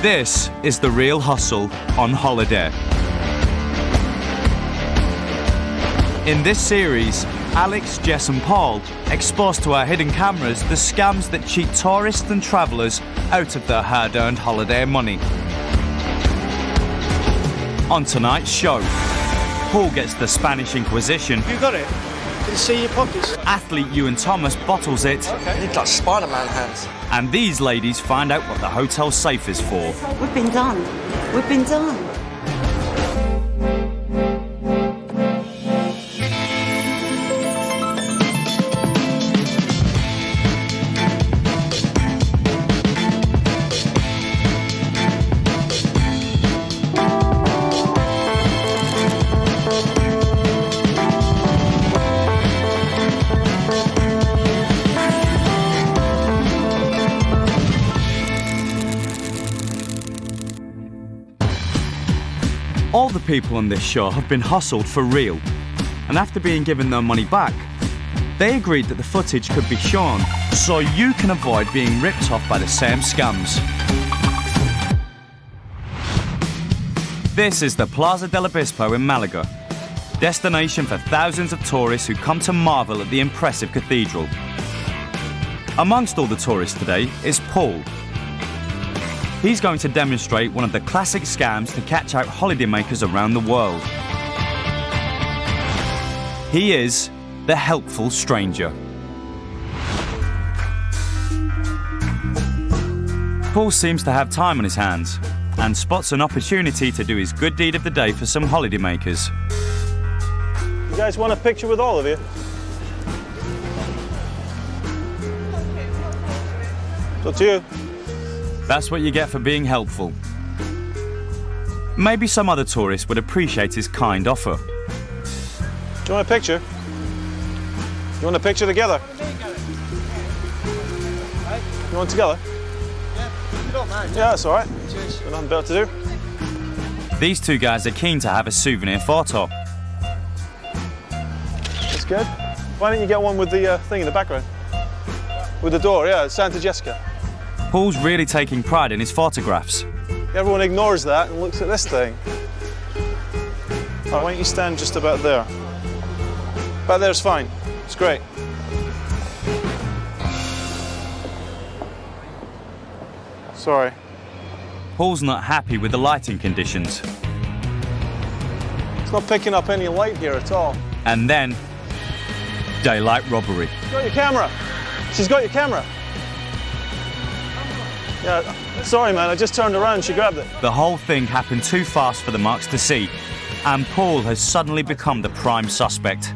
This is the real hustle on holiday. In this series, Alex, Jess and Paul expose to our hidden cameras the scams that cheat tourists and travellers out of their hard-earned holiday money. On tonight's show, Paul gets the Spanish Inquisition. You got it? Can you see your pockets? Athlete Ewan Thomas bottles it. Okay. You've got Spider-Man hands. And these ladies find out what the hotel safe is for. We've been done. We've been done. All the people on this show have been hustled for real, and after being given their money back, they agreed that the footage could be shown so you can avoid being ripped off by the same scams. This is the Plaza del Obispo in Malaga, destination for thousands of tourists who come to marvel at the impressive cathedral. Amongst all the tourists today is Paul. He's going to demonstrate one of the classic scams to catch out holidaymakers around the world. He is the helpful stranger. Paul seems to have time on his hands and spots an opportunity to do his good deed of the day for some holidaymakers. You guys want a picture with all of you? It's up to you. That's what you get for being helpful. Maybe some other tourist would appreciate his kind offer. Do you want a picture? You want a picture together? You want together? Yeah, you don't mind. Yeah, that's all right. Cheers. Got nothing better to do. These two guys are keen to have a souvenir photo. That's good. Why don't you get one with the thing in the background? With the door, yeah, it's Santa Jessica. Paul's really taking pride in his photographs. Everyone ignores that and looks at this thing. All right, why don't you stand just about there? About there's fine. It's great. Sorry. Paul's not happy with the lighting conditions. It's not picking up any light here at all. And then, daylight robbery. She's got your camera. She's got your camera. Yeah, sorry man, I just turned around, she grabbed it. The whole thing happened too fast for the marks to see, and Paul has suddenly become the prime suspect.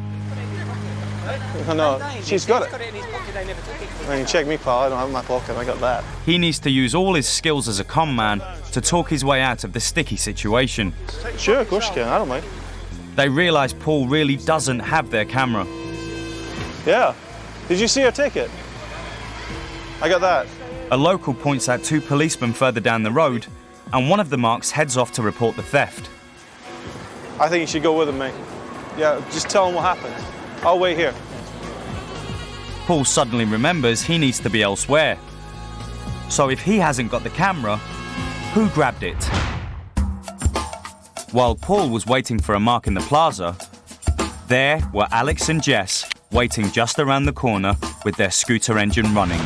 No, she's got it. I mean, check me, pal, I don't have it in my pocket, I got that. He needs to use all his skills as a con man to talk his way out of the sticky situation. Sure, of course you can, I don't mind. They realise Paul really doesn't have their camera. Yeah. Did you see her ticket? I got that. A local points out two policemen further down the road, and one of the marks heads off to report the theft. I think you should go with him, mate. Yeah, just tell him what happened. I'll wait here. Paul suddenly remembers he needs to be elsewhere. So if he hasn't got the camera, who grabbed it? While Paul was waiting for a mark in the plaza, there were Alex and Jess waiting just around the corner with their scooter engine running.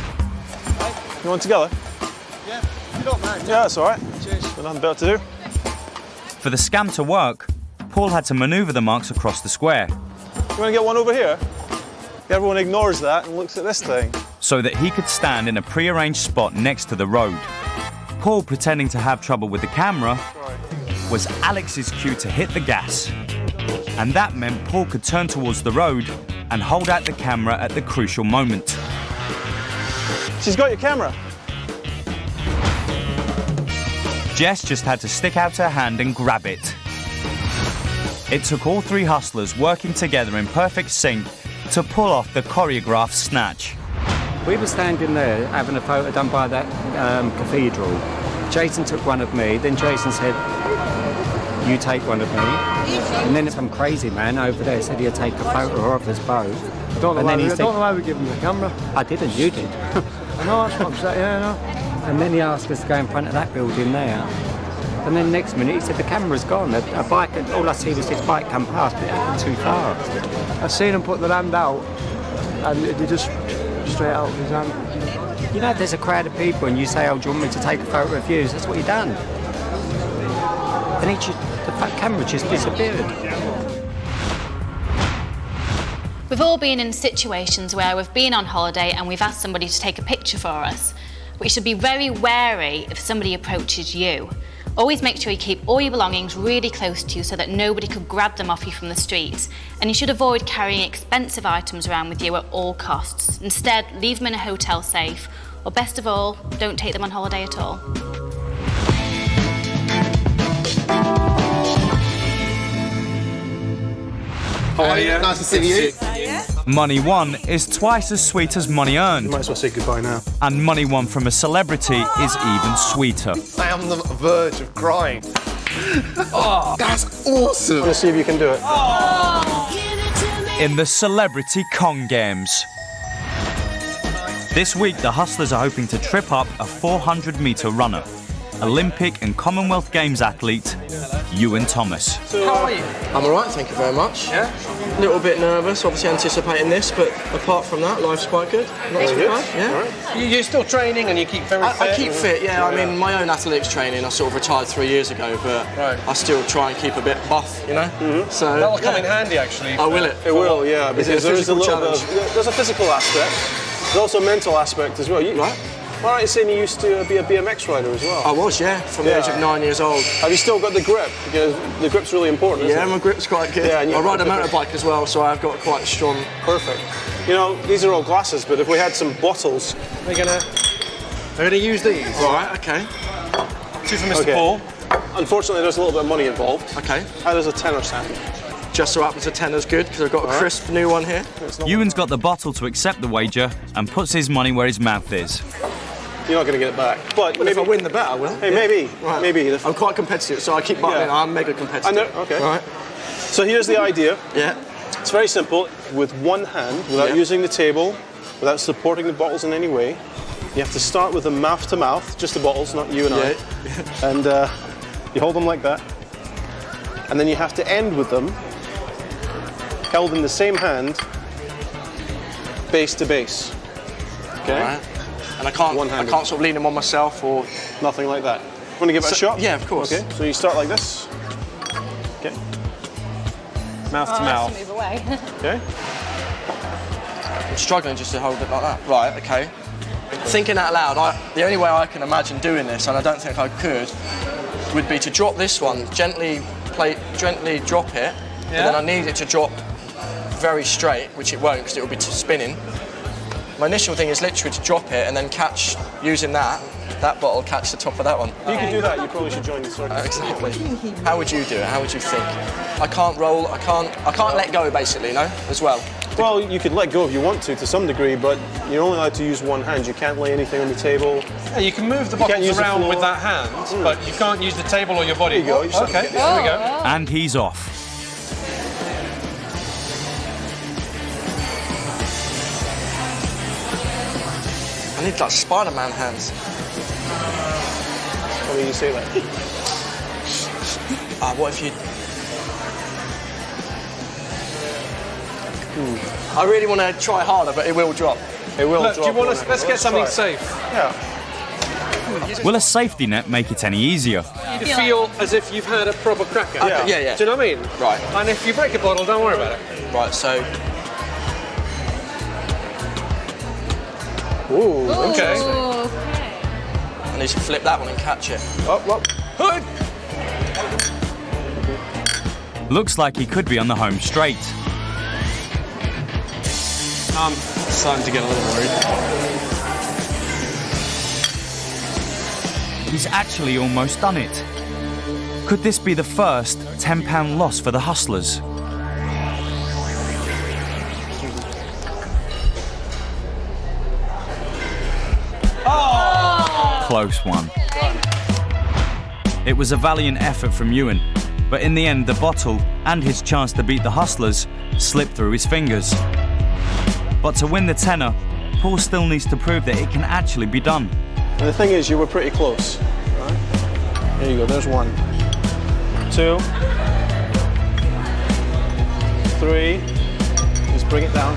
You want together? Yeah, you don't mind. Yeah, that's all right. Cheers. Got nothing better to do. For the scam to work, Paul had to manoeuvre the marks across the square You want to get one over here? Everyone ignores that and looks at this thing. so that he could stand in a pre-arranged spot next to the road. Paul, pretending to have trouble with the camera, was Alex's cue to hit the gas. And that meant Paul could turn towards the road and hold out the camera at the crucial moment. She's got your camera. Jess just had to stick out her hand and grab it. It took all three hustlers working together in perfect sync to pull off the choreographed snatch. We were standing there having a photo done by that cathedral. Jason took one of me, then Jason said, "You take one of me." And then some crazy man over there said he'd take a photo of us both. I don't know why we give him the camera. I didn't, you did. I know, that's what I'm saying, yeah, I know. And then he asked us to go in front of that building there. And then next minute he said the camera's gone. A bike, all I see was his bike come past, but it happened too fast. I seen him put the hand out, and he just straight out his hand. You know, if there's a crowd of people and you say, oh, do you want me to take a photo of you? That's what he done. And the camera just disappeared. We've all been in situations where we've been on holiday and we've asked somebody to take a picture for us. We should be very wary if somebody approaches you. Always make sure you keep all your belongings really close to you so that nobody could grab them off you from the streets. And you should avoid carrying expensive items around with you at all costs. Instead, leave them in a hotel safe, or best of all, don't take them on holiday at all. How are you? Nice to see you. Money won is twice as sweet as money earned. Might as well say goodbye now. And money won from a celebrity is even sweeter. I am on the verge of crying. Oh, that's awesome. Let's see if you can do it. In the Celebrity Kong Games. This week, the Hustlers are hoping to trip up a 400-metre runner, Olympic and Commonwealth Games athlete, Ewan Thomas. How are you? I'm all right, thank you very much. Yeah? A little bit nervous, obviously anticipating this, but apart from that, life's quite good. Not too bad, yeah. Right. You're still training and you keep very fit? I keep fit, yeah. I mean, my own athletics training, I sort of retired 3 years ago, but I still try and keep a bit buff, you know? Mm-hmm. So that'll come in handy, actually. Oh, will it? It will, yeah, because there is a little challenge? bit of, there's a physical aspect. There's also a mental aspect as well. Right. Why aren't you saying you used to be a BMX rider as well? I was, yeah, from the age of 9 years old. Have you still got the grip? Because the grip's really important, isn't Yeah, it? my grip's quite good. Yeah, and I ride a motorbike as well, so I've got quite strong... Perfect. You know, these are all glasses, but if we had some bottles... We're gonna use these. Right, okay. Two for Mr. Paul. Unfortunately, there's a little bit of money involved. Okay. How does a tenner sound? Just so happens a tenner's good, because I've got a crisp new one here. Ewan's got the bottle to accept the wager and puts his money where his mouth is. You're not going to get it back. But Well, maybe, if I win the bet, I will. Hey, yeah. maybe. Right. Maybe. I'm quite competitive, so I keep butting in. I'm mega competitive. I know, okay. Right. So here's the idea. Yeah. It's very simple. With one hand, without using the table, without supporting the bottles in any way, you have to start with them mouth to mouth, just the bottles, not you and I. And you hold them like that. And then you have to end with them held in the same hand, base to base. Okay? Right. And I can't sort of lean them on myself or... Nothing like that. Want to give it a shot? Yeah, of course. Okay, so you start like this. Okay. Mouth to mouth. Move away. Okay. I'm struggling just to hold it like that. Right, okay. Thinking out loud, the only way I can imagine doing this, and I don't think I could, would be to drop this one, gently drop it, but then I need it to drop very straight, which it won't because it will be spinning. My initial thing is literally to drop it and then catch, using that bottle, catch the top of that one. If you can do that, you probably should join the circus. Exactly. How would you do it? How would you think? I can't roll, I can't let go basically, no, as well. Well, you could let go if you want to some degree, but you're only allowed to use one hand. You can't lay anything on the table. Yeah, you can move the bottles around with that hand, but you can't use the table or your body. There you go. Okay, there we go. And he's off. I need like Spider-Man hands. Why do you say that? What if you... I really want to try harder, but it will drop. It will Look, drop. do you want us? Let's get something try. safe. Yeah. Will a safety net make it any easier? You feel as if you've had a proper cracker. Yeah. Yeah. Do you know what I mean? Right. And if you break a bottle, don't worry about it. Right, so... Ooh. Okay. I need to flip that one and catch it. Looks like he could be on the home straight. I'm starting to get a little worried. He's actually almost done it. Could this be the first £10 loss for the Hustlers? Close one. It was a valiant effort from Ewan, but in the end the bottle and his chance to beat the Hustlers slipped through his fingers. But to win the tenner, Paul still needs to prove that it can actually be done. And the thing is, you were pretty close. Right? There you go, there's 1, 2, 3. Just bring it down.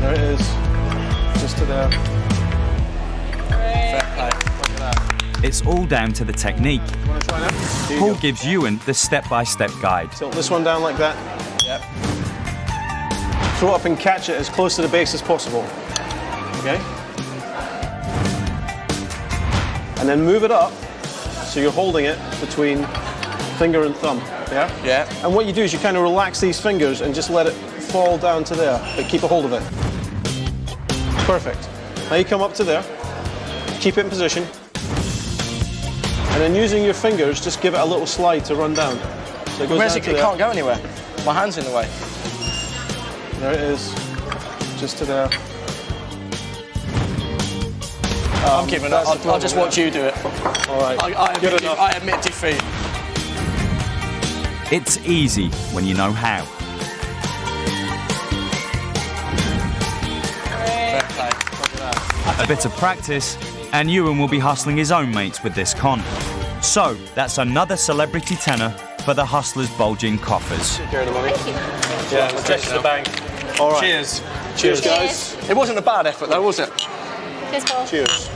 There it is. Just to there. Fair play. Look at that. It's all down to the technique. You want to try now? Here you Paul go. gives Ewan the step-by-step guide. Tilt this one down like that. Yep. Throw it up and catch it as close to the base as possible. Okay? And then move it up so you're holding it between finger and thumb. Yeah? Yeah. And what you do is you kind of relax these fingers and just let it fall down to there, but keep a hold of it. Perfect. Now you come up to there, keep it in position, and then using your fingers, just give it a little slide to run down. So it goes Where's down it? to It there. can't go anywhere. My hand's in the way. There it is, just to there. I'm giving up. that's the I'll just problem, watch you do it. All right, good enough. I admit defeat. It's easy when you know how. Fair play. Look at that. A bit of practice, and Ewan will be hustling his own mates with this con. So, that's another celebrity tenner for the hustlers' bulging coffers. Care of the money. Yeah, let's get to the bank. All right. Cheers. Cheers, guys. It wasn't a bad effort though, was it? Cheers, Paul. Cheers.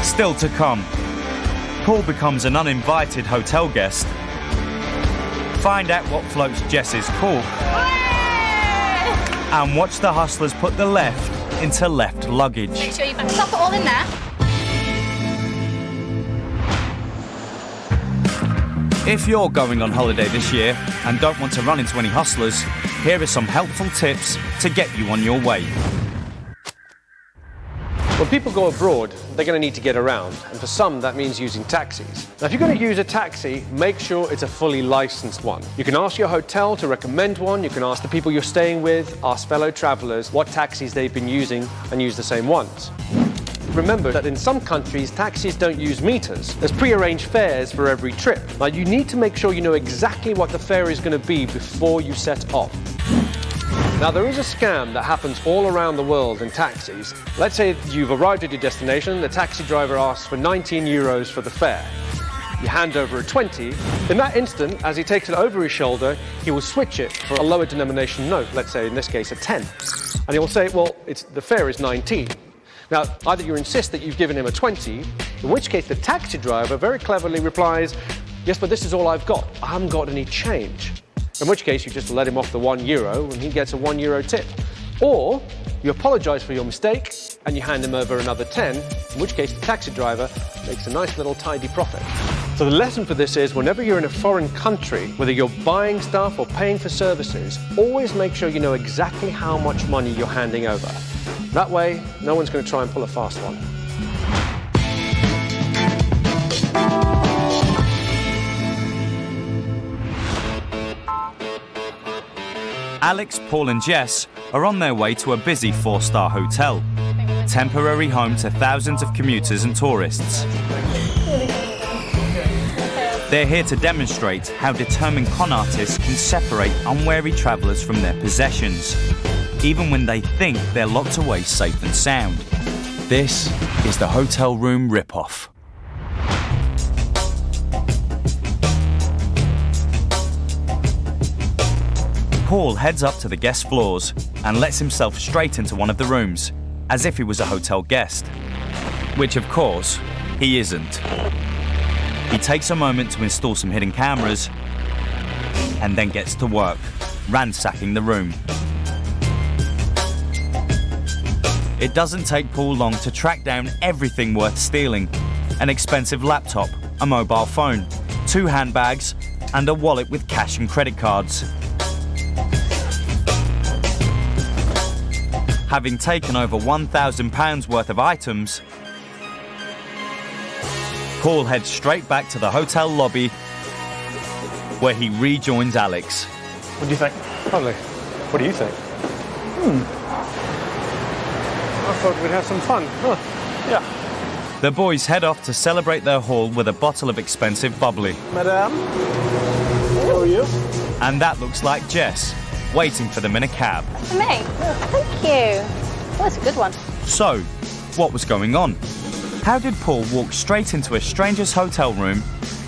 Still to come, Paul becomes an uninvited hotel guest. Find out what floats Jess's cork. And watch the hustlers put the left into left luggage. Make sure you pop it all in there. If you're going on holiday this year and don't want to run into any hustlers, here are some helpful tips to get you on your way. When people go abroad, they're going to need to get around, and for some that means using taxis. Now if you're going to use a taxi, make sure it's a fully licensed one. You can ask your hotel to recommend one, you can ask the people you're staying with, ask fellow travellers what taxis they've been using and use the same ones. Remember that in some countries, taxis don't use meters. There's pre-arranged fares for every trip. Now you need to make sure you know exactly what the fare is going to be before you set off. Now there is a scam that happens all around the world in taxis. Let's say you've arrived at your destination, the taxi driver asks for 19 euros for the fare. You hand over a 20. In that instant, as he takes it over his shoulder, he will switch it for a lower denomination note, let's say in this case a 10. And he will say, well, the fare is 19. Now, either you insist that you've given him a 20, in which case the taxi driver very cleverly replies, yes, but this is all I've got. I haven't got any change. In which case you just let him off the €1 and he gets a €1 tip. Or you apologise for your mistake and you hand him over another 10, in which case the taxi driver makes a nice little tidy profit. So the lesson for this is whenever you're in a foreign country, whether you're buying stuff or paying for services, always make sure you know exactly how much money you're handing over. That way, no one's going to try and pull a fast one. Alex, Paul and Jess are on their way to a busy 4-star hotel, temporary home to thousands of commuters and tourists. They're here to demonstrate how determined con artists can separate unwary travellers from their possessions, even when they think they're locked away safe and sound. This is the hotel room rip-off. Paul heads up to the guest floors and lets himself straight into one of the rooms, as if he was a hotel guest. Which, of course, he isn't. He takes a moment to install some hidden cameras and then gets to work, ransacking the room. It doesn't take Paul long to track down everything worth stealing: an expensive laptop, a mobile phone, 2 handbags, and a wallet with cash and credit cards. Having taken over £1,000 worth of items, Paul heads straight back to the hotel lobby, where he rejoins Alex. What do you think? Lovely. What do you think? I thought we'd have some fun. Huh. Yeah. The boys head off to celebrate their haul with a bottle of expensive bubbly. Madame, how are you? And that looks like Jess, waiting for them in a cab. For me? Thank you. Oh, that's a good one. So, what was going on? How did Paul walk straight into a stranger's hotel room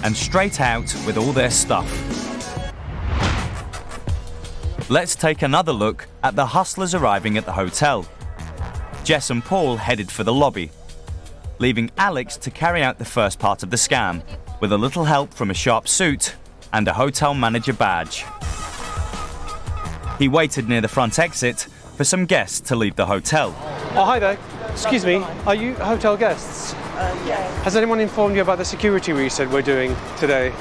and straight out with all their stuff? Let's take another look at the hustlers arriving at the hotel. Jess and Paul headed for the lobby, leaving Alex to carry out the first part of the scam, with a little help from a sharp suit and a hotel manager badge. He waited near the front exit for some guests to leave the hotel. Oh, hi there. Excuse me, are you hotel guests? Yeah. Has anyone informed you about the security reset we're doing today?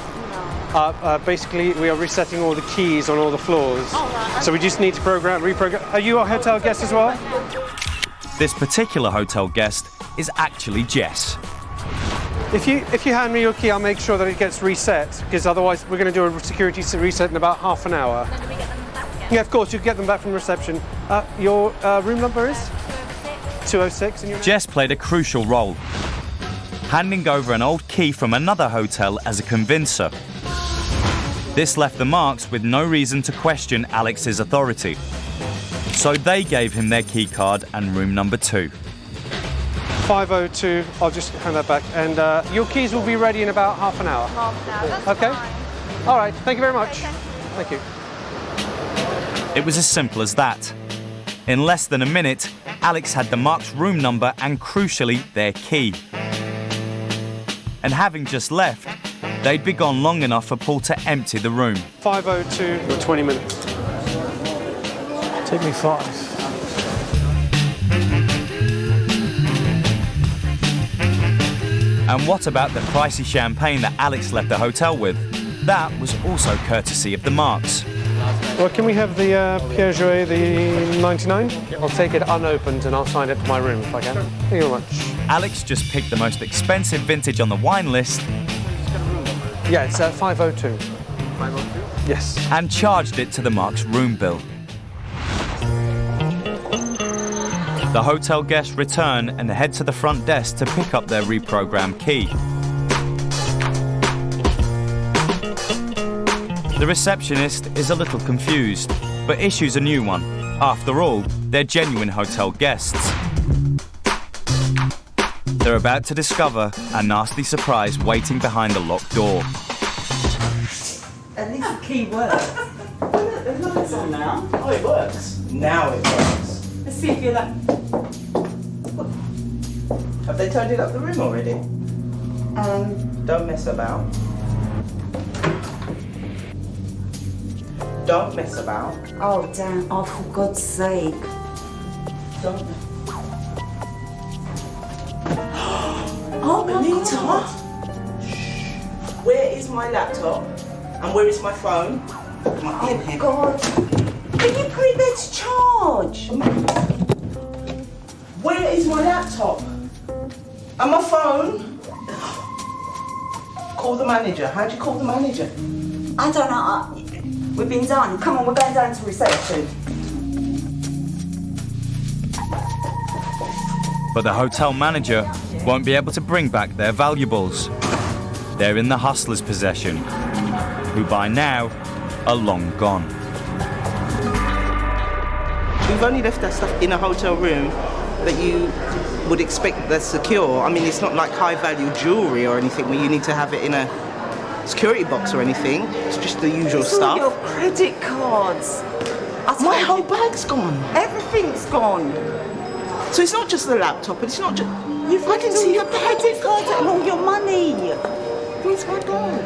Basically, we are resetting all the keys on all the floors. So we just need to reprogram. Are you a hotel guest as well? This particular hotel guest is actually Jess. If you hand me your key, I'll make sure that it gets reset, because otherwise we're going to do a security reset in about half an hour. Yeah, of course, you can get them back from reception. Your room number is? 206. And Jess played a crucial role, handing over an old key from another hotel as a convincer. This left the Marks with no reason to question Alex's authority. So they gave him their key card and room number 2. 502, I'll just hand that back. And your keys will be ready in about half an hour. Half an hour, that's okay? fine. All right, thank you very much. Okay. Thank you. It was as simple as that. In less than a minute, Alex had the Marks' room number and, crucially, their key. And having just left, they'd be gone long enough for Paul to empty the room. 502 for 20 minutes. Take me 5. And what about the pricey champagne that Alex left the hotel with? That was also courtesy of the Marks. Well, can we have the Piaget, the 99? I'll take it unopened and I'll sign it to my room if I can. Thank you very much. Alex just picked the most expensive vintage on the wine list. Yeah, it's 502. 502? Yes. And charged it to the Marks' room bill. The hotel guests return and head to the front desk to pick up their reprogrammed key. The receptionist is a little confused, but issues a new one. After all, they're genuine hotel guests. They're about to discover a nasty surprise waiting behind the locked door. At least the key works. Look, the lights on now. Oh, it works. Now it works. Let's see if you're that. Have they tidied up the room already? Don't mess about. Don't mess about. Oh, damn. Oh, for God's sake. Don't. Oh, my Anita! God. Where is my laptop? And where is my phone? My Oh, God. Can you put it there to charge? Where is my laptop? And my phone? Call the manager. How'd you call the manager? I don't know. We've been done. Come on, we're going down to reception. But the hotel manager won't be able to bring back their valuables. They're in the hustler's possession, who by now are long gone. We've only left that stuff in a hotel room that you would expect that's secure. I mean, it's not like high-value jewellery or anything where you need to have it in a security box or anything. It's just the usual It's all stuff. your credit cards. My whole bag's gone. Everything's gone. So it's not just the laptop, it's not just... You've I can see your the credit cards and all your money. Where's my dog?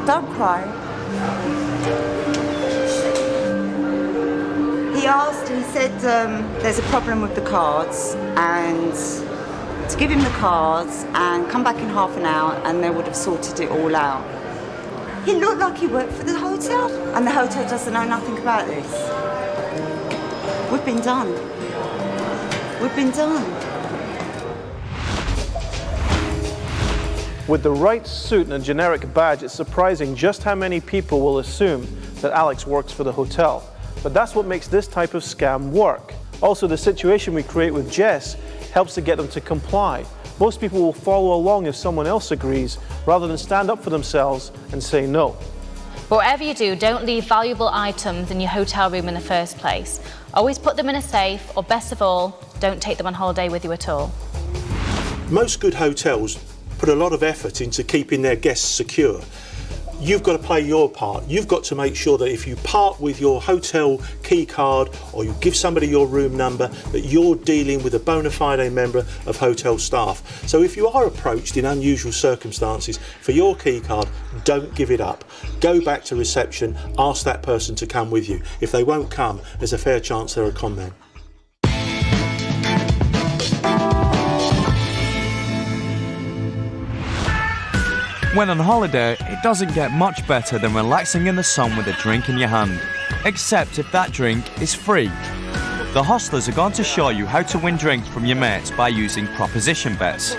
Don't cry. He said there's a problem with the cards and to give him the cards and come back in half an hour and they would have sorted it all out. He looked like he worked for the hotel and the hotel doesn't know nothing about this. We've been done. We've been done. With the right suit and a generic badge, it's surprising just how many people will assume that Alex works for the hotel. But that's what makes this type of scam work. Also, the situation we create with Jess helps to get them to comply. Most people will follow along if someone else agrees, rather than stand up for themselves and say no. But whatever you do, don't leave valuable items in your hotel room in the first place. Always put them in a safe, or best of all, don't take them on holiday with you at all. Most good hotels put a lot of effort into keeping their guests secure. You've got to play your part. You've got to make sure that if you part with your hotel key card or you give somebody your room number, that you're dealing with a bona fide member of hotel staff. So if you are approached in unusual circumstances for your key card, don't give it up. Go back to reception, ask that person to come with you. If they won't come, there's a fair chance they're a con man. When on holiday, it doesn't get much better than relaxing in the sun with a drink in your hand. Except if that drink is free. The hostlers are going to show you how to win drinks from your mates by using proposition bets.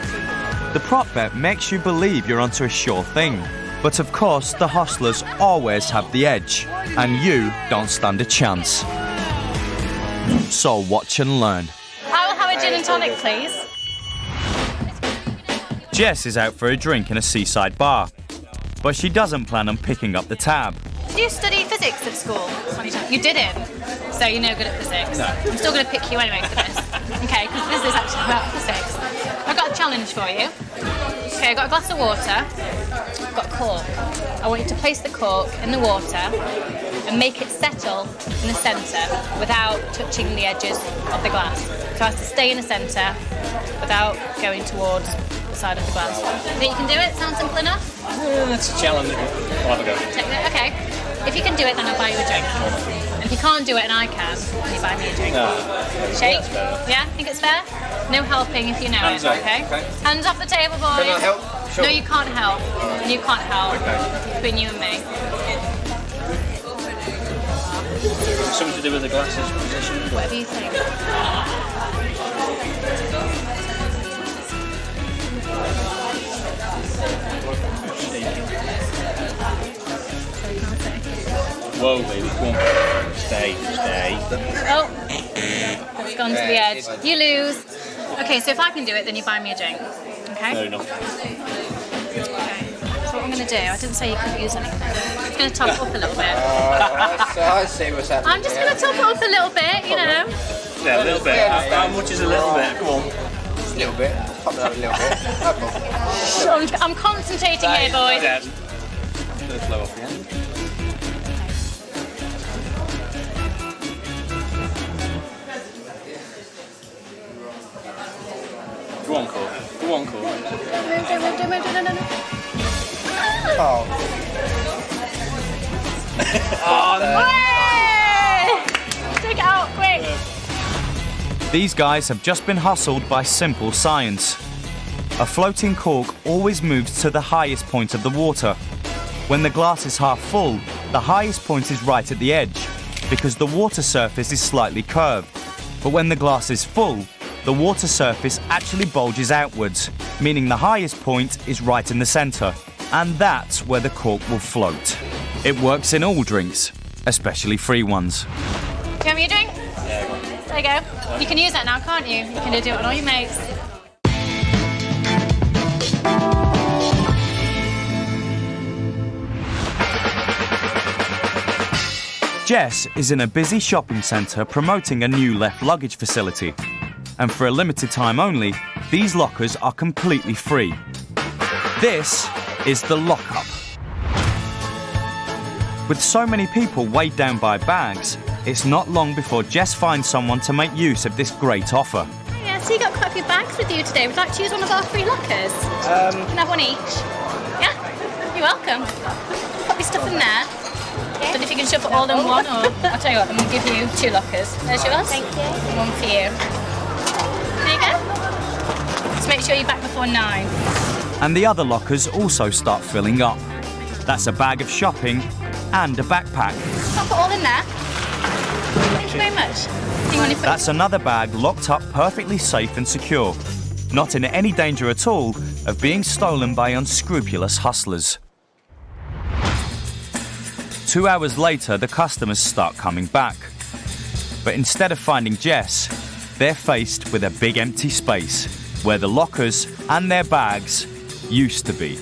The prop bet makes you believe you're onto a sure thing. But of course, the hostlers always have the edge, and you don't stand a chance. So watch and learn. I will have a gin and tonic, please. Jess is out for a drink in a seaside bar, but she doesn't plan on picking up the tab. Did you study physics at school? You didn't, so you're no good at physics. No. I'm still going to pick you anyway for this. Okay, because this is actually about physics. I've got a challenge for you. Okay, I've got a glass of water. I've got a cork. I want you to place the cork in the water and make it settle in the centre without touching the edges of the glass. So it has to stay in the centre without going towards side of the glass. Think you can do it? Sound simple enough? That's a challenge. I'll have a go. Okay. If you can do it, then I'll buy you a drink. And if you can't do it and I can, then you buy me a drink. Shake? Yeah? Think it's fair? No helping if you know it, okay? Hands off the table, boys. Can I help? Sure. No, you can't help. And you can't help. Okay. Between you and me. Something to do with the glasses position? Whatever you think. Whoa, baby, come on. Stay. Oh, it's gone to the edge. You lose. Okay, so if I can do it, then you buy me a drink. Okay? Fair enough. Okay, so what I'm going to do, I didn't say you couldn't use anything. I'm just going to top it up a little bit. I see what's happening. I'm just going to top it up a little bit, you know. Yeah, a little bit. How much is a little bit? Come on. Just a little bit. Pop it up a little bit. No problem. I'm concentrating here, boys. Yeah. A bit slow off the end. Go on, Cole. Don't move. No. Oh. Take it out, quick. These guys have just been hustled by simple science. A floating cork always moves to the highest point of the water. When the glass is half full, the highest point is right at the edge, because the water surface is slightly curved. But when the glass is full, the water surface actually bulges outwards, meaning the highest point is right in the centre, and that's where the cork will float. It works in all drinks, especially free ones. Do you want me a drink? Yeah, there you go. You can use that now, can't you? You can do it on all your mates. Jess is in a busy shopping centre promoting a new left luggage facility. And for a limited time only, these lockers are completely free. This is the lockup. With so many people weighed down by bags, it's not long before Jess finds someone to make use of this great offer. Yeah, so you got quite a few bags with you today. Would you like to use one of our free lockers? You can have one each. Yeah, you're welcome. Pop your stuff in there. I don't know if you can shove it all in one, or I'll tell you what, I'm going to give you 2 lockers. There's yours. Thank you. And one for you. There you go. Just make sure you're back before 9. And the other lockers also start filling up. That's a bag of shopping and a backpack. Pop it all in there. Thank you very much. Do you want to put That's another bag locked up perfectly safe and secure. Not in any danger at all of being stolen by unscrupulous hustlers. 2 hours later, the customers start coming back. But instead of finding Jess, they're faced with a big empty space where the lockers and their bags used to be.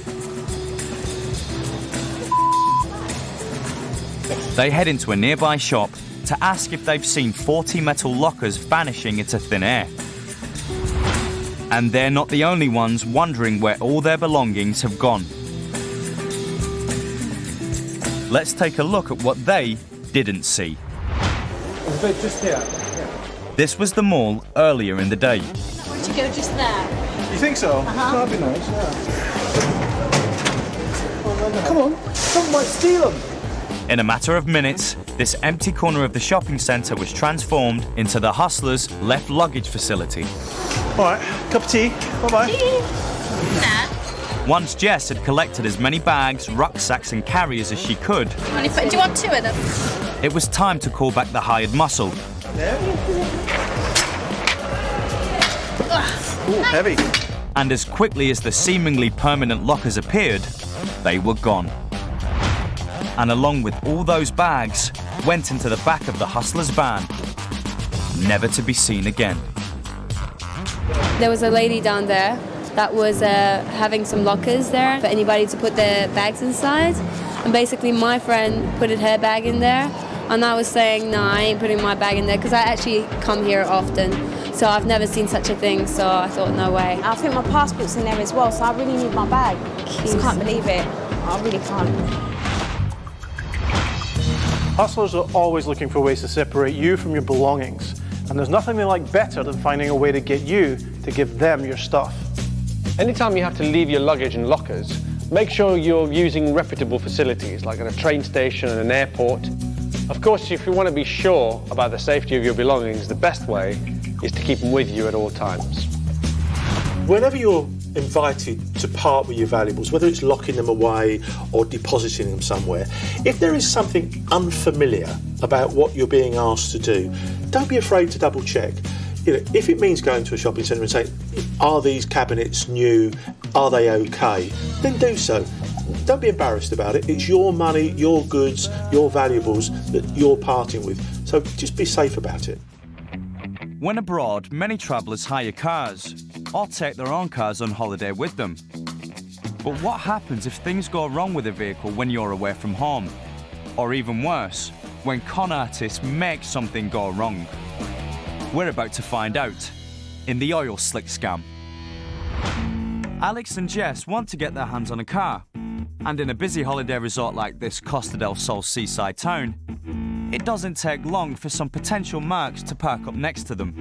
They head into a nearby shop to ask if they've seen 40 metal lockers vanishing into thin air. And they're not the only ones wondering where all their belongings have gone. Let's take a look at what they didn't see. Just here. This was the mall earlier in the day. Would you go just there? You think so? That'd be nice, yeah. Come on, someone might steal them. In a matter of minutes, this empty corner of the shopping centre was transformed into the hustlers' left luggage facility. All right, cup of tea. Bye-bye. Nah. Once Jess had collected as many bags, rucksacks and carriers as she could, Do you want two of them? it was time to call back the hired muscle. Ooh, heavy. And as quickly as the seemingly permanent lockers appeared, they were gone. And along with all those bags, went into the back of the hustler's van, never to be seen again. There was a lady down there that was having some lockers there for anybody to put their bags inside. And basically my friend put her bag in there. And I was saying, no, I ain't putting my bag in there because I actually come here often. So I've never seen such a thing, so I thought, no way. I think my passport's in there as well, so I really need my bag. I just can't believe it. I really can't. Hustlers are always looking for ways to separate you from your belongings. And there's nothing they like better than finding a way to get you to give them your stuff. Anytime you have to leave your luggage in lockers, make sure you're using reputable facilities, like at a train station and an airport. Of course, if you want to be sure about the safety of your belongings, the best way is to keep them with you at all times. Whenever you're invited to part with your valuables, whether it's locking them away or depositing them somewhere, if there is something unfamiliar about what you're being asked to do, don't be afraid to double check. You know, if it means going to a shopping centre and saying, are these cabinets new, are they okay, then do so. Don't be embarrassed about it. It's your money, your goods, your valuables that you're parting with. So just be safe about it. When abroad, many travellers hire cars or take their own cars on holiday with them. But what happens if things go wrong with a vehicle when you're away from home? Or even worse, when con artists make something go wrong? We're about to find out in the oil slick scam. Alex and Jess want to get their hands on a car, and in a busy holiday resort like this Costa del Sol seaside town, it doesn't take long for some potential marks to park up next to them.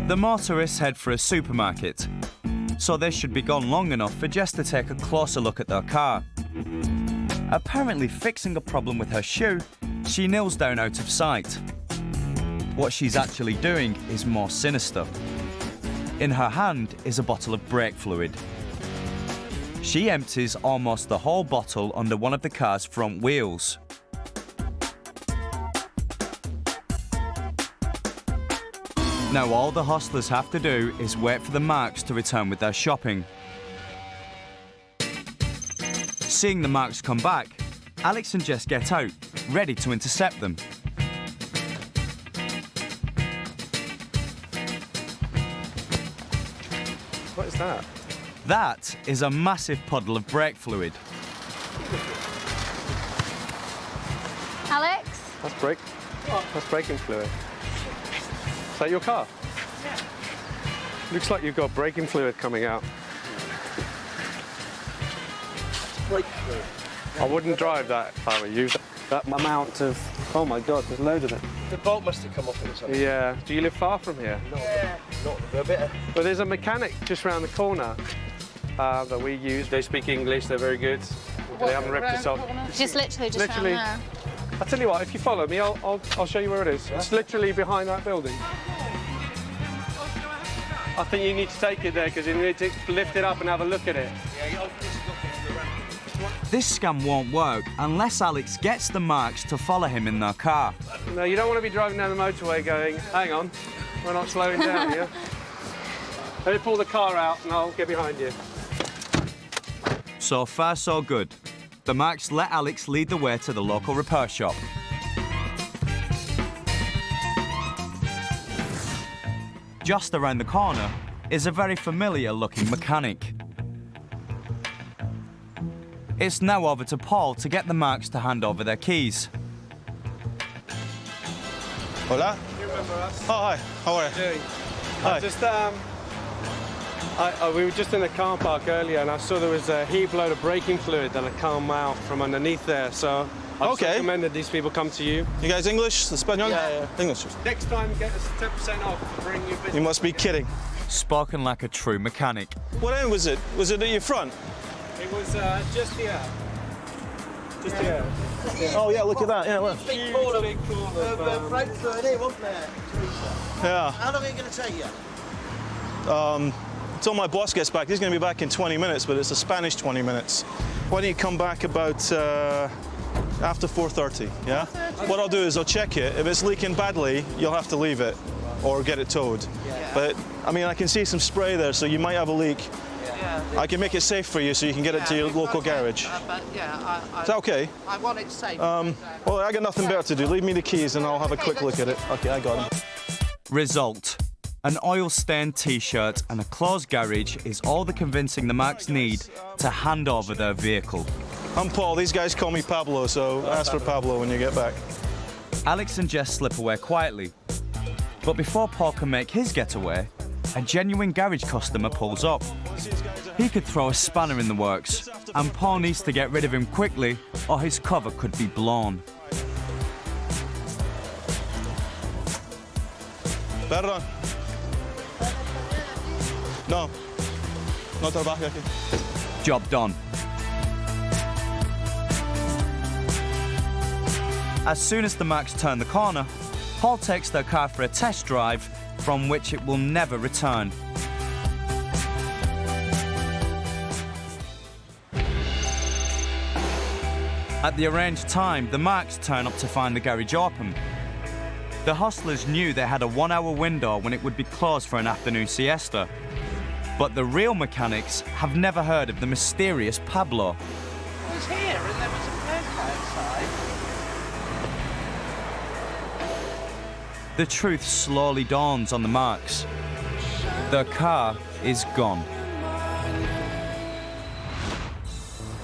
The motorists head for a supermarket, so they should be gone long enough for Jess to take a closer look at their car. Apparently fixing a problem with her shoe, she kneels down out of sight. What she's actually doing is more sinister. In her hand is a bottle of brake fluid. She empties almost the whole bottle under one of the car's front wheels. Now all the hustlers have to do is wait for the marks to return with their shopping. Seeing the marks come back, Alex and Jess get out, ready to intercept them. What is that? That is a massive puddle of brake fluid. Alex? That's braking fluid. Is that your car? Yeah. Looks like you've got braking fluid coming out. Brake fluid. I wouldn't drive that if I were you. That amount of... Oh my God, there's loads of it. The bolt must have come off or something. Yeah. Do you live far from here? Not a bit. But there's a mechanic just round the corner that we use. They speak English, they're very good. They haven't ripped us off. Just literally around there. I'll tell you what, if you follow me, I'll show you where it is. It's literally behind that building. I think you need to take it there because you need to lift it up and have a look at it. This scam won't work unless Alex gets the marks to follow him in their car. No, you don't want to be driving down the motorway going, hang on, we're not slowing down here. Let me pull the car out and I'll get behind you. So far, so good. The marks let Alex lead the way to the local repair shop. just around the corner is a very familiar-looking mechanic. It's now over to Paul to get the Marks to hand over their keys. Hola. You remember us? Oh, hi. How are you? Hi. We were just in the car park earlier, and I saw there was a heap load of braking fluid that had come out from underneath there. So I just recommended these people come to you. You guys English? Espanol? Yeah. English. Next time, get us 10% off to bring you business. You must be kidding. Spoken like a true mechanic. What end was it? Was it at your front? It was just here. Just here. Oh yeah, look at that. Yeah, look. Big corner. Frankfurt here, wasn't there? Yeah. How long are you going to take you? Until my boss gets back. He's going to be back in 20 minutes, but it's a Spanish 20 minutes. Why don't you come back about after 4:30? Yeah. What I'll do is I'll check it. If it's leaking badly, you'll have to leave it or get it towed. Yeah. But I mean, I can see some spray there, so you might have a leak. Yeah. I can make it safe for you so you can get it to your local garage. But yeah, Is that okay? I want it safe. Well, I got nothing better to do. Leave me the keys and I'll have a quick look at it. Okay, I got them. Result: an oil-stained T-shirt and a closed garage is all the convincing the Marks need to hand over their vehicle. I'm Paul. These guys call me Pablo, so ask for Pablo when you get back. Alex and Jess slip away quietly. But before Paul can make his getaway, a genuine garage customer pulls up. He could throw a spanner in the works, and Paul needs to get rid of him quickly or his cover could be blown. Perdón. No. No trabaja aquí. Job done. As soon as the Marks turn the corner, Paul takes their car for a test drive from which it will never return. At the arranged time, the Marks turn up to find the garage open. The hustlers knew they had a 1-hour window when it would be closed for an afternoon siesta. But the real mechanics have never heard of the mysterious Pablo. I was here and there was a bloke outside. The truth slowly dawns on the Marks. Their car is gone.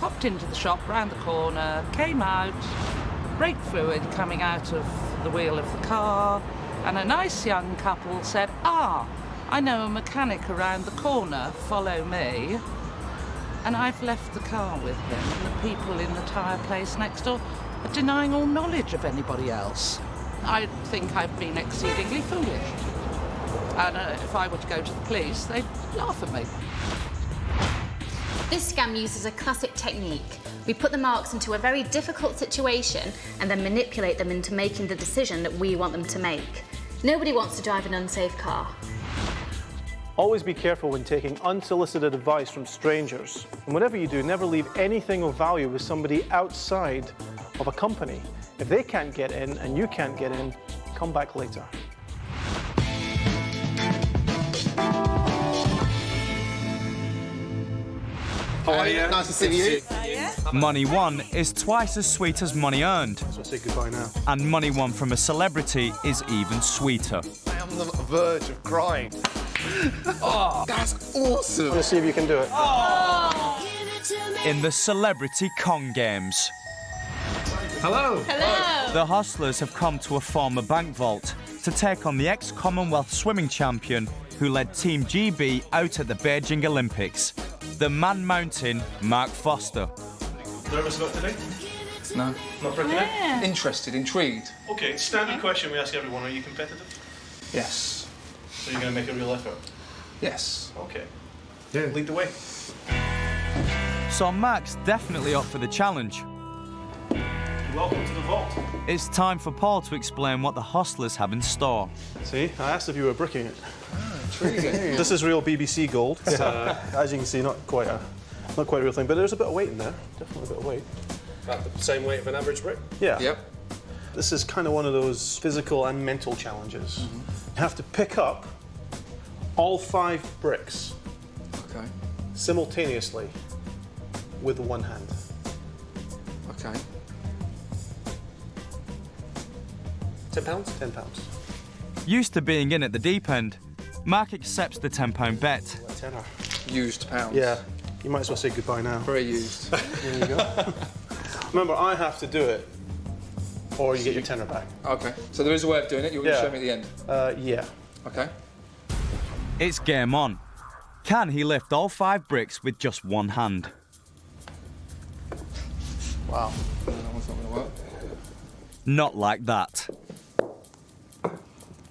Popped into the shop round the corner, came out, brake fluid coming out of the wheel of the car, and a nice young couple said, I know a mechanic around the corner, follow me. And I've left the car with him, and the people in the tyre place next door are denying all knowledge of anybody else. I think I've been exceedingly foolish. And if I were to go to the police, they'd laugh at me. This scam uses a classic technique. We put the Marks into a very difficult situation and then manipulate them into making the decision that we want them to make. Nobody wants to drive an unsafe car. Always be careful when taking unsolicited advice from strangers. And whatever you do, never leave anything of value with somebody outside of a company. If they can't get in and you can't get in, come back later. How are you? Nice to see you. Money won is twice as sweet as money earned. So say goodbye now. And money won from a celebrity is even sweeter. I am on the verge of crying. Oh, that's awesome. Let's see if you can do it. In the Celebrity Con Games. Hello. Hello. The hustlers have come to a former bank vault to take on the ex-Commonwealth swimming champion who led Team GB out at the Beijing Olympics, the Man Mountain Mark Foster. Nervous about today? No. Not for today? Yeah. Interested, intrigued. Okay, standard question we ask everyone. Are you competitive? Yes. So you're going to make a real effort? Yes. Okay. Yeah. Lead the way. So Mark's definitely up for the challenge. Welcome to the vault. It's time for Paul to explain what the hustlers have in store. See, I asked if you were bricking it. Intriguing. This is real BBC gold. As you can see, not quite a real thing, but there's a bit of weight in there. Definitely a bit of weight. About the same weight of an average brick? Yeah. Yep. This is kind of one of those physical and mental challenges. You have to pick up all 5 bricks Okay. simultaneously with one hand. Okay. £10? £10. Used to being in at the deep end, Mark accepts the £10 bet. Tenner. Used pounds. Yeah. You might as well say goodbye now. Very used. There you go. Remember, I have to do it, or you get your tenner back. Okay. So there is a way of doing it. You're going to show me at the end. Yeah. Okay. It's game on. Can he lift all 5 bricks with just one hand? Wow. That one's not going to work. Not like that.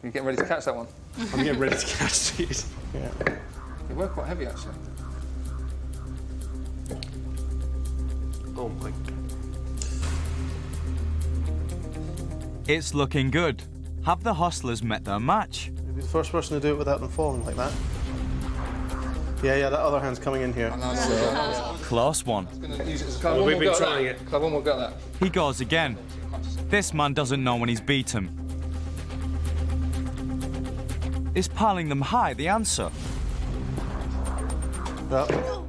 You getting ready to catch that one? I'm getting ready to catch these. Yeah. They were quite heavy, actually. Oh my God. It's looking good. Have the hostlers met their match? You'll be the first person to do it without them falling like that. Yeah, that other hand's coming in here. Close one. We've been trying it. One more got that. He goes again. This man doesn't know when he's beat him. Is piling them high the answer?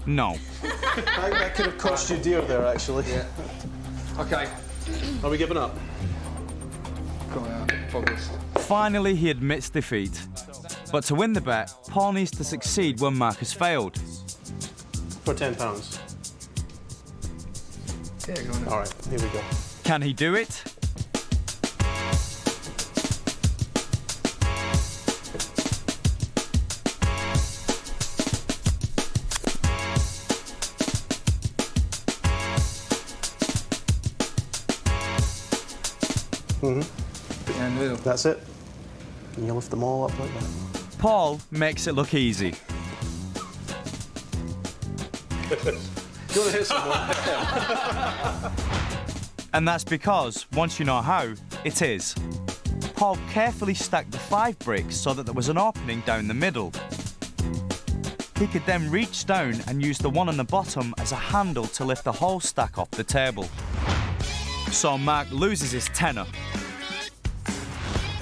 No. That could have cost you dear there, actually. Yeah. Okay. Are we giving up? Finally, he admits defeat. But to win the bet, Paul needs to succeed when Mark has failed. For £10. Yeah, go on. All right, here we go. Can he do it? That's it. And you lift them all up like that. Paul makes it look easy. Do you want to hit someone? And that's because, once you know how, it is. Paul carefully stacked the 5 bricks so that there was an opening down the middle. He could then reach down and use the one on the bottom as a handle to lift the whole stack off the table. So Mark loses his tenner.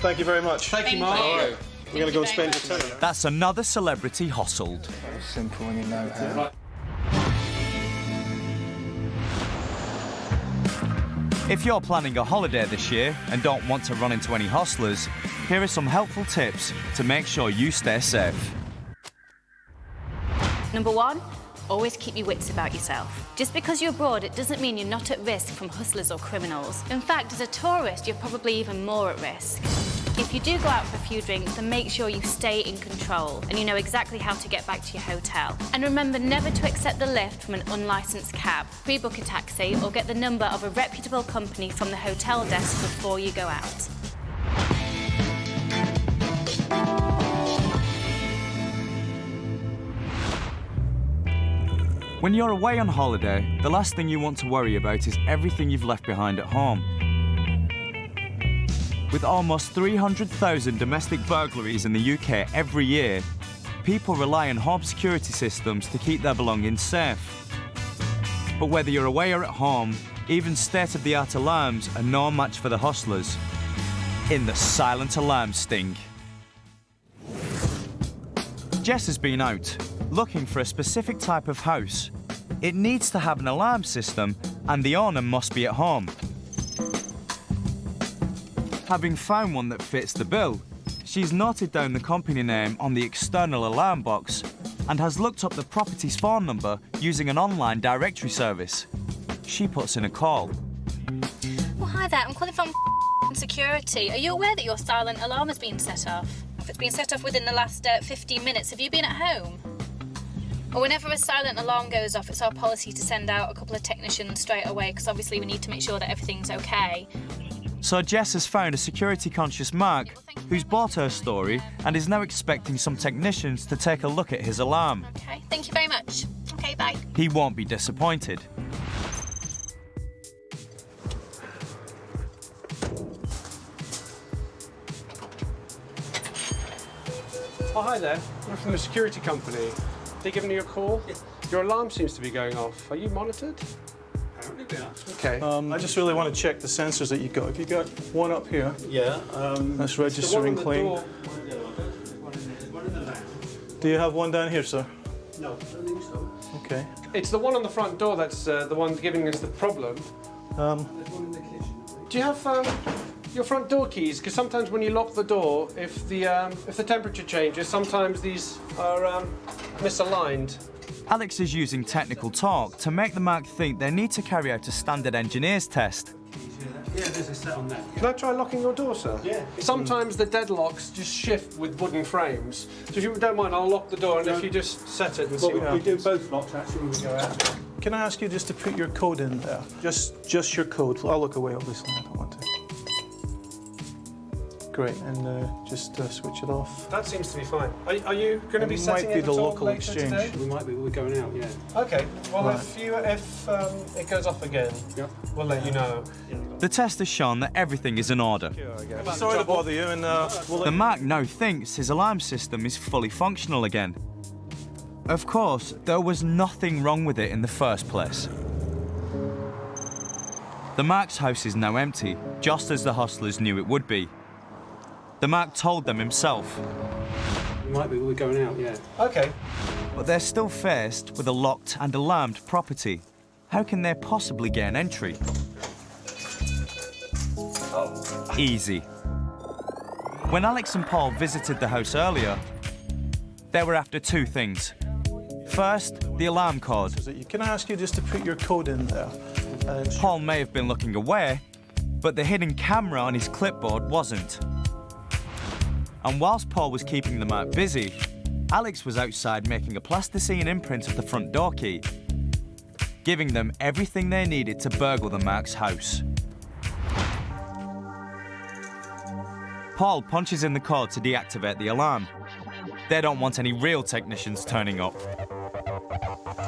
Thank you very much. Thank you, Mark. All right. We're going to go and spend your tenner. That's another celebrity hustled. Simple when you know how. If you're planning a holiday this year and don't want to run into any hustlers, here are some helpful tips to make sure you stay safe. Number 1, always keep your wits about yourself. Just because you're abroad, it doesn't mean you're not at risk from hustlers or criminals. In fact, as a tourist, you're probably even more at risk. If you do go out for a few drinks, then make sure you stay in control and you know exactly how to get back to your hotel. And remember never to accept the lift from an unlicensed cab. Pre-book a taxi or get the number of a reputable company from the hotel desk before you go out. When you're away on holiday, the last thing you want to worry about is everything you've left behind at home. With almost 300,000 domestic burglaries in the UK every year, people rely on home security systems to keep their belongings safe. But whether you're away or at home, even state-of-the-art alarms are no match for the hustlers. In the silent alarm sting. Jess has been out, looking for a specific type of house. It needs to have an alarm system and the owner must be at home. Having found one that fits the bill, she's noted down the company name on the external alarm box and has looked up the property's phone number using an online directory service. She puts in a call. Well, hi there, I'm calling from security. Are you aware that your silent alarm has been set off? If it's been set off within the last 15 minutes, have you been at home? Or whenever a silent alarm goes off, it's our policy to send out a couple of technicians straight away because obviously we need to make sure that everything's okay. So Jess has found a security-conscious Mark who's bought her story and is now expecting some technicians to take a look at his alarm. Okay, thank you very much. Okay, bye. He won't be disappointed. Oh, hi there. I'm from the security company. They giving you a call? Your alarm seems to be going off. Are you monitored? Apparently we are. Okay. I just really want to check the sensors that you've got. Have you got one up here? Yeah. That's registering clean. Do you have one down here, sir? No, I don't think so. Okay. It's the one on the front door that's the one giving us the problem. Um, Do you have your front door keys? Because sometimes when you lock the door, if the temperature changes, sometimes these are misaligned. Alex is using technical talk to make the Mark think they need to carry out a standard engineer's test. Yeah, there's a set on that. Can I try locking your door, sir? Yeah. Sometimes the deadlocks just shift with wooden frames. So if you don't mind, I'll lock the door, and if you just set it and see what happens. We do both locks, actually, when we go out. Can I ask you just to put your code in there? Just your code. I'll look away, obviously. I don't want to. Great, and just switch it off. That seems to be fine. Are you going to be setting it at all later today? We might be. We're going out, yeah. Okay. Well, Right. if it goes off again, we'll let you know. The test has shown that everything is in order. Sorry to bother you, and The Mark now thinks his alarm system is fully functional again. Of course, there was nothing wrong with it in the first place. The Mark's house is now empty, just as the hustlers knew it would be. The Mark told them himself. We might be. We're going out, yeah. Okay. But they're still faced with a locked and alarmed property. How can they possibly get an entry? Easy. When Alex and Paul visited the house earlier, they were after two things. First, the alarm code. Can I ask you just to put your code in there? Paul may have been looking away, but the hidden camera on his clipboard wasn't. And whilst Paul was keeping the Mark busy, Alex was outside making a plasticine imprint of the front door key, giving them everything they needed to burgle the Mark's house. Paul punches in the code to deactivate the alarm. They don't want any real technicians turning up.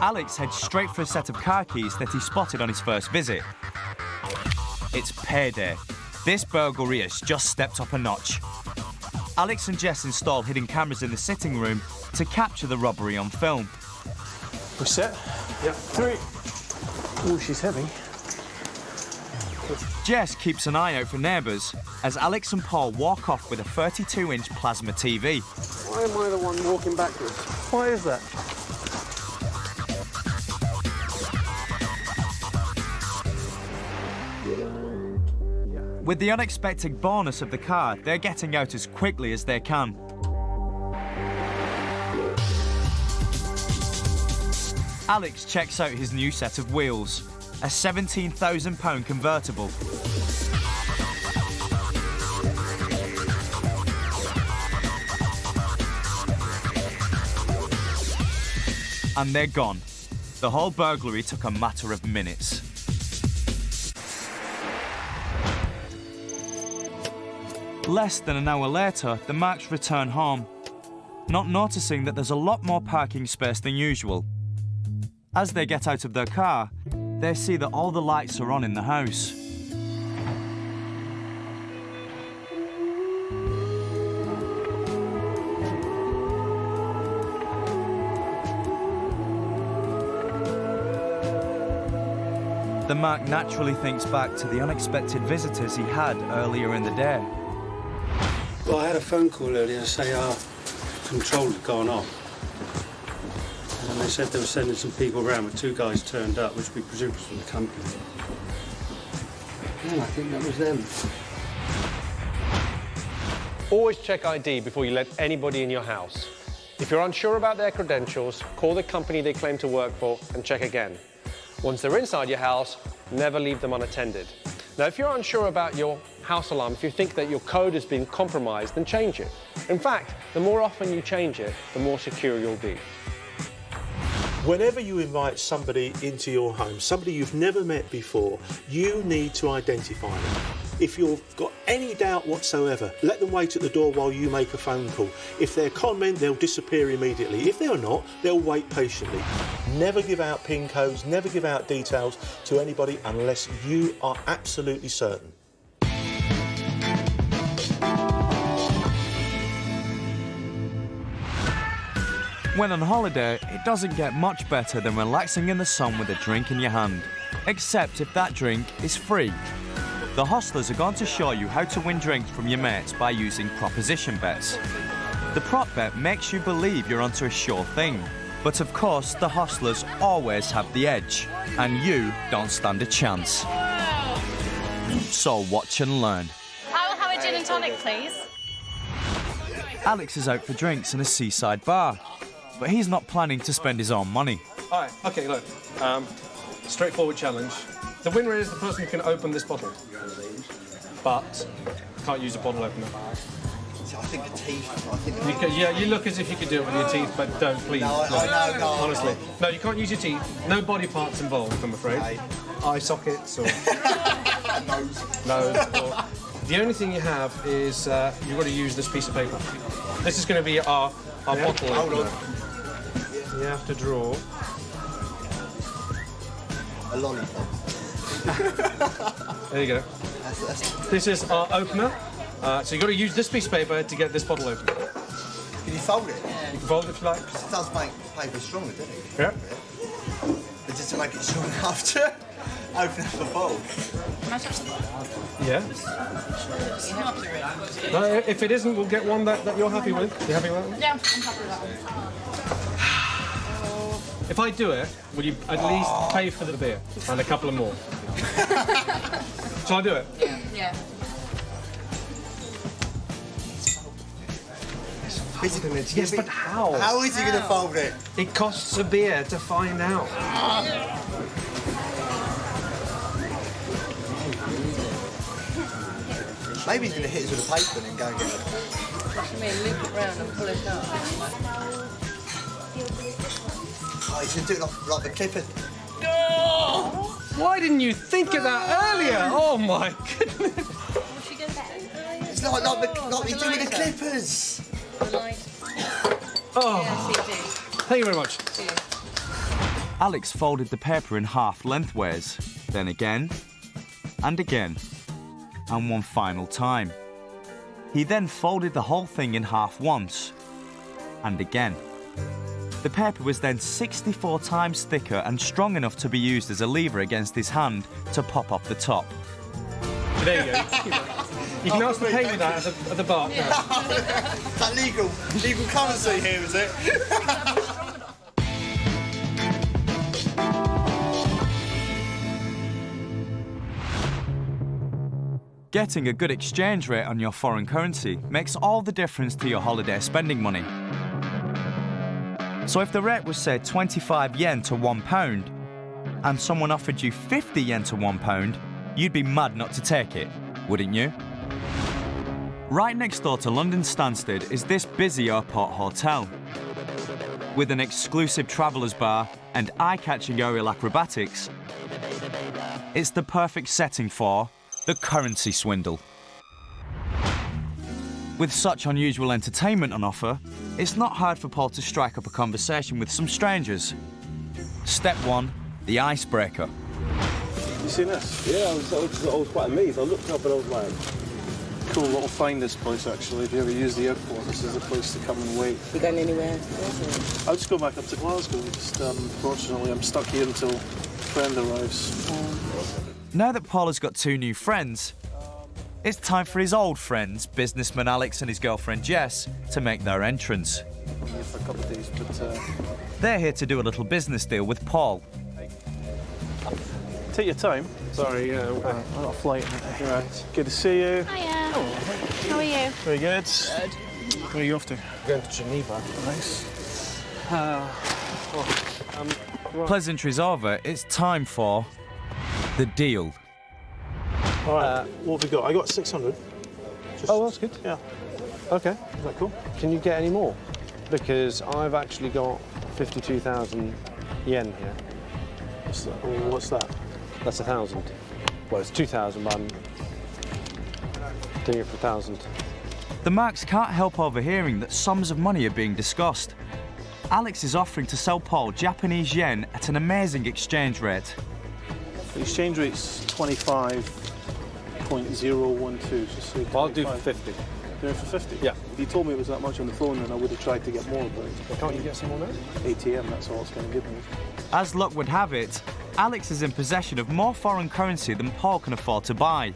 Alex heads straight for a set of car keys that he spotted on his first visit. It's payday. This burglary has just stepped up a notch. Alex and Jess install hidden cameras in the sitting room to capture the robbery on film. We're set? Yep. 3. Oh, she's heavy. Jess keeps an eye out for neighbours as Alex and Paul walk off with a 32-inch plasma TV. Why am I the one walking backwards? Why is that? With the unexpected bonus of the car, they're getting out as quickly as they can. Alex checks out his new set of wheels, a £17,000 convertible. And they're gone. The whole burglary took a matter of minutes. Less than an hour later, the Marks return home, not noticing that there's a lot more parking space than usual. As they get out of their car, they see that all the lights are on in the house. The Mark naturally thinks back to the unexpected visitors he had earlier in the day. Well, I had a phone call earlier to say our control had gone off. And they said they were sending some people around, but 2 guys turned up, which we presume was from the company. Yeah, I think that was them. Always check ID before you let anybody in your house. If you're unsure about their credentials, call the company they claim to work for and check again. Once they're inside your house, never leave them unattended. Now, if you're unsure about your house alarm, if you think that your code has been compromised, then change it. In fact, the more often you change it, the more secure you'll be. Whenever you invite somebody into your home, somebody you've never met before, you need to identify them. If you've got any doubt whatsoever, let them wait at the door while you make a phone call. If they're con men, they'll disappear immediately. If they're not, they'll wait patiently. Never give out PIN codes, never give out details to anybody unless you are absolutely certain. When on holiday, it doesn't get much better than relaxing in the sun with a drink in your hand. Except if that drink is free. The hustlers are going to show you how to win drinks from your mates by using proposition bets. The prop bet makes you believe you're onto a sure thing. But of course, the hustlers always have the edge, and you don't stand a chance. So watch and learn. How gin and tonic, please. Alex is out for drinks in a seaside bar, but he's not planning to spend his own money. All right, okay, look. Straightforward challenge. The winner is the person who can open this bottle. But can't use a bottle opener. I think the teeth. You look as if you could do it with your teeth, but don't, please. No. Honestly. No, you can't use your teeth. No body parts involved, I'm afraid. Okay. Eye sockets or... Nose. The only thing you have is you've got to use this piece of paper. This is going to be our bottle opener. You have to draw... A lollipop. There you go. This is our opener. So you've got to use this piece of paper to get this bottle open. Can you fold it? You can fold it if you like. It does make paper stronger, doesn't it? Yeah. But just to make it strong enough to open up the fold. Yeah. No, if it isn't, we'll get one that you're happy with. You happy with it? Yeah, I'm happy with that one. If I do it, will you at least pay for the beer and a couple of more? Shall I do it? Yeah. Yes, but how? How is he going to fold it? It costs a beer to find out. Maybe he's going to hit us with a paper and then go and get it. I mean, loop it round and pull it up. Oh, he's going to do it like the clippers. Why didn't you think of that earlier? Oh my goodness. It's like you do with the clippers. Oh. Thank you very much. Alex folded the paper in half lengthways, then again, and again, and one final time. He then folded the whole thing in half once, and again. The paper was then 64 times thicker and strong enough to be used as a lever against his hand to pop off the top. There you go. You can ask to pay with that at the bar. Is that legal currency here, is it? Getting a good exchange rate on your foreign currency makes all the difference to your holiday spending money. So if the rate was, say, 25 yen to £1, and someone offered you 50 yen to £1, you'd be mad not to take it, wouldn't you? Right next door to London Stansted is this busy airport hotel. With an exclusive travellers bar and eye-catching aerial acrobatics, it's the perfect setting for the currency swindle. With such unusual entertainment on offer, it's not hard for Paul to strike up a conversation with some strangers. Step 1, the icebreaker. You seen this? Yeah, I was quite amazed. I looked up and I was like, cool little find this place actually. If you ever use the airport, this is the place to come and wait. You going anywhere? I'll just go back up to Glasgow. Just fortunately, I'm stuck here until a friend arrives. Now that Paul has got 2 new friends, it's time for his old friends, businessman Alex and his girlfriend Jess, to make their entrance. I'm here for a couple of days, but they're here to do a little business deal with Paul. take your time. Sorry, I'm on a flight. You're right. Good to see you. Hiya. How are you? Very good. Good. Where are you off to? Going to Geneva. Nice. Pleasantries over, it's time for the deal. All right, what have we got? I got 600. Oh, that's good. Yeah. Okay. Is that cool? Can you get any more? Because I've actually got 52,000 yen here. What's that? That's 1,000. Well, it's 2,000, but I'm doing it for 1,000. The Marks can't help overhearing that sums of money are being discussed. Alex is offering to sell Paul Japanese yen at an amazing exchange rate. The exchange rate's 25.012. So say I'll do for 50. Do it for 50? Yeah. If you told me it was that much on the phone, then I would have tried to get more, but... Can't you get some more now? ATM, that's all it's going to give me. As luck would have it, Alex is in possession of more foreign currency than Paul can afford to buy.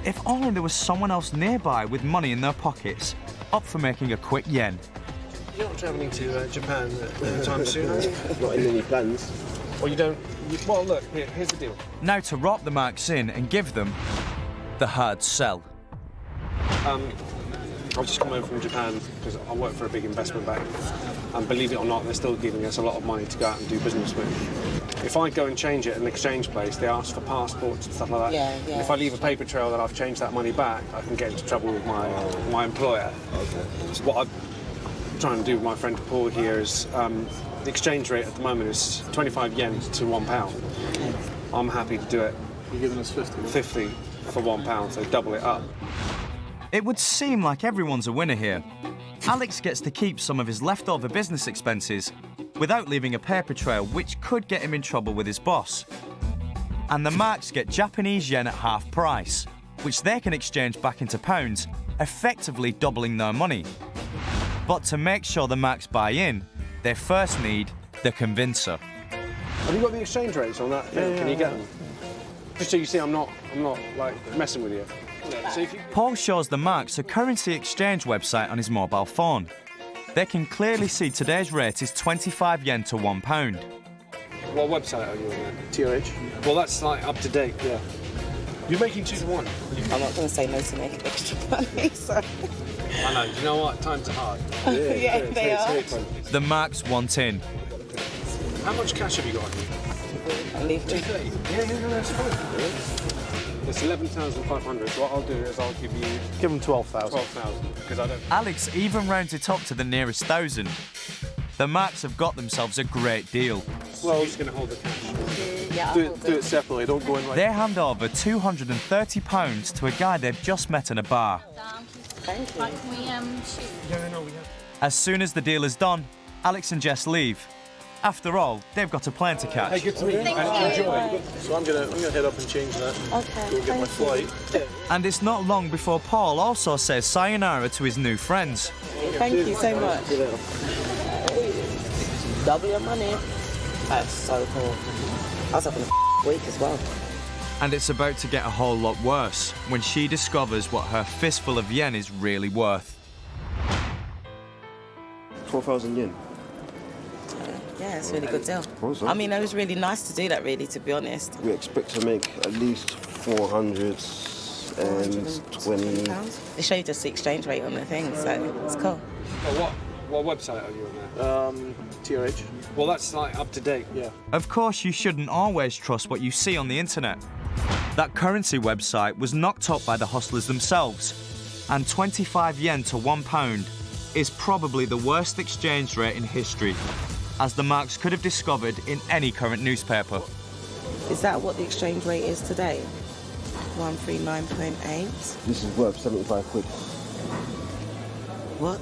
If only there was someone else nearby with money in their pockets, up for making a quick yen. You're not travelling to Japan anytime soon, are you? Not in any plans. Well, you don't... well, look, here's the deal. Now to rope the Marks in and give them the hard sell. I've just come over from Japan because I work for a big investment bank, and believe it or not, they're still giving us a lot of money to go out and do business with. If I go and change it at an exchange place, they ask for passports and stuff like that. Yeah. And if I leave a paper trail that I've changed that money back, I can get into trouble with my employer. Okay. So what I'm trying to do with my friend Paul here is the exchange rate at the moment is 25 yen to £1. Okay. I'm happy to do it. You're giving us 50? 50 for £1, so double it up. It would seem like everyone's a winner here. Alex gets to keep some of his leftover business expenses without leaving a paper trail, which could get him in trouble with his boss. And the marks get Japanese yen at half price, which they can exchange back into pounds, effectively doubling their money. But to make sure the marks buy in, they first need the convincer. Have you got the exchange rates on that thing? Yeah, Can you get them? Just so you see I'm not like messing with you. So if you... Paul shows the marks a currency exchange website on his mobile phone. They can clearly see today's rate is 25 yen to £1. What website are you on there? TRH. Well, that's like up to date, yeah. You're making 2 to 1. I'm not going to say no to making extra money, so... I know, you know what? Times are hard. Yeah, they are. The marks want in. How much cash have you got on you? I'll leave it. Yeah, that's fine. It's 11,500. So what I'll do is I'll give you... Give them 12,000. 12,000, because I don't... Alex even rounds it up to the nearest 1,000. The marks have got themselves a great deal. Well, who's going to hold the cash? Yeah, do it separately, don't go in like... They hand over £230 to a guy they've just met in a bar. Thank you. Can we shoot? Yeah, no, we have... As soon as the deal is done, Alex and Jess leave. After all, they've got a plane to catch. Hey, good to meet you. Enjoy. So I'm gonna head up and change that. Okay. Go get my flight. And it's not long before Paul also says sayonara to his new friends. Thank you so much. Double your money. That's so cool. I was having a week as well. And it's about to get a whole lot worse when she discovers what her fistful of yen is really worth. 4,000 yen. Yeah, it's a really good deal. I mean, it was really nice to do that, really, to be honest. We expect to make at least 420 pounds. They showed us the exchange rate on the thing, so it's cool. Oh, what website are you on there? TRH. Well, that's like up to date. Yeah. Of course, you shouldn't always trust what you see on the internet. That currency website was knocked up by the hustlers themselves, and 25 yen to £1 is probably the worst exchange rate in history, as the marks could have discovered in any current newspaper. Is that what the exchange rate is today? 139.8? This is worth 75 quid. What?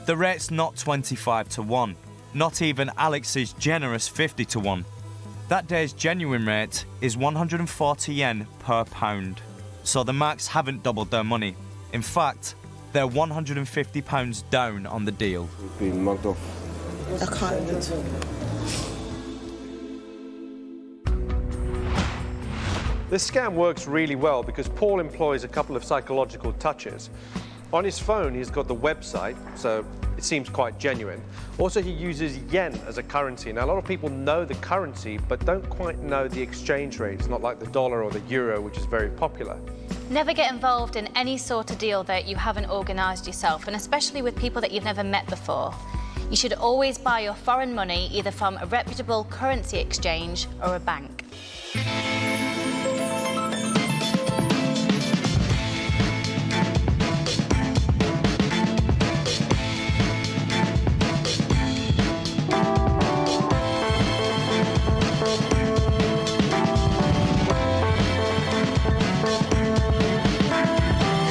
The rate's not 25 to 1, not even Alex's generous 50 to 1. That day's genuine rate is 140 yen per pound. So the marks haven't doubled their money. In fact, they're £150 down on the deal. We've been mugged off. I can't even talk. This scam works really well because Paul employs a couple of psychological touches. On his phone, he's got the website, so it seems quite genuine. Also, he uses yen as a currency. Now, a lot of people know the currency, but don't quite know the exchange rate. It's not like the dollar or the euro, which is very popular. Never get involved in any sort of deal that you haven't organised yourself, and especially with people that you've never met before. You should always buy your foreign money either from a reputable currency exchange or a bank.